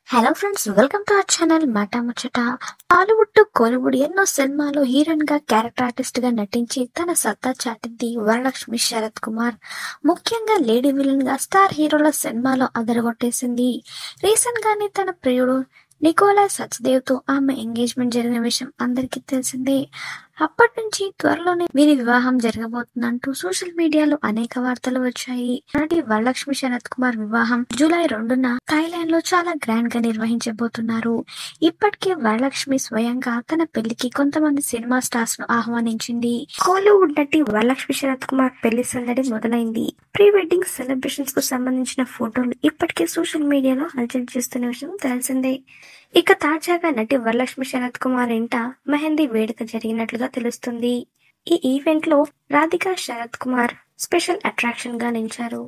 Hello friends, welcome to our channel మాట ముచ్చట. Tollywood to Kollywood ఎన్నో సినిమాలో హీరోయిన్ గా, క్యారెక్టర్ ఆర్టిస్ట్ గా నటించి తన సత్తా చాటింది వరలక్ష్మి శరత్ కుమార్. ముఖ్యంగా లేడీ విలన్ గా స్టార్ హీరోల సినిమాలో అదరగొట్టేసింది. రీసెంట్ గానే తన ప్రియుడు నికోలా సచ్దేవ్ తో ఆమె ఎంగేజ్మెంట్ జరిగిన విషయం అందరికీ తెలిసిందే. అప్పటి నుంచి త్వరలోనే వీరి వివాహం జరగబోతుందంటూ సోషల్ మీడియాలో అనేక వార్తలు వచ్చాయి. నటి వరలక్ష్మి శరత్ కుమార్ వివాహం జూలై 2న థాయిలాండ్ లో చాలా గ్రాండ్ గా నిర్వహించబోతున్నారు. ఇప్పటికే వరలక్ష్మి స్వయంగా తన పెళ్లికి కొంతమంది సినిమా స్టార్స్ ను ఆహ్వానించింది. కోలీవుడ్ నటి వరలక్ష్మి శరత్ కుమార్ పెళ్లి సందడి మొదలైంది. ప్రీ వెడ్డింగ్ సెలబ్రేషన్స్ కు సంబంధించిన ఫోటోలు ఇప్పటికే సోషల్ మీడియాలో హల్చల్ చేస్తున్న విషయం తెలిసిందే. ఇక తాజాగా నటి వరలక్ష్మి శరత్ కుమార్ ఇంట మెహందీ వేడుక జరిగినట్లుగా తెలుస్తుంది. ఈ ఈవెంట్ లో రాధికా శరత్ కుమార్ స్పెషల్ అట్రాక్షన్ గా నిలిచారు.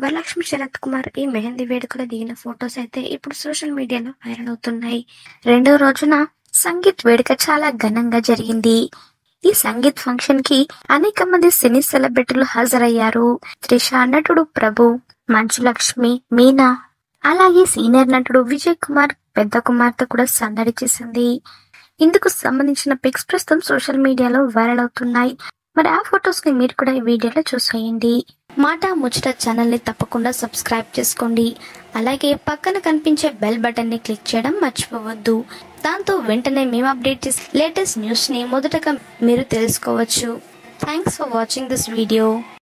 వరలక్ష్మి శరత్ కుమార్ ఈ మెహందీ వేడుకలో దిగిన ఫొటోస్ అయితే ఇప్పుడు సోషల్ మీడియాలో వైరల్ అవుతున్నాయి. రెండో రోజున సంగీత్ వేడుక చాలా ఘనంగా జరిగింది. ఈ సంగీత్ ఫంక్షన్ కి అనేక మంది సినీ సెలబ్రిటీలు హాజరయ్యారు. త్రిష, నటుడు ప్రభు, మంచులక్ష్మి, మీనా, అలాగే సీనియర్ నటుడు విజయ్ కుమార్ పెద్ద కుమార్తె కూడా సందడి చేసింది. ఇందుకు సంబంధించిన పిక్స్ ప్రస్తుతం సోషల్ మీడియాలో వైరల్ అవుతున్నాయి. మరి ఆ ఫొటోస్ ని మీరు కూడా ఈ వీడియోలో చూసేయండి. మాట ముచ్చట ఛానల్ ని తప్పకుండా సబ్స్క్రైబ్ చేసుకోండి. అలాగే పక్కన కనిపించే బెల్ బటన్ ని క్లిక్ చేయడం మర్చిపోవద్దు. దాంతో వెంటనే మేము అప్డేట్ చేసే లేటెస్ట్ న్యూస్ ని మొదటగా మీరు తెలుసుకోవచ్చు. Thanks for watching this video.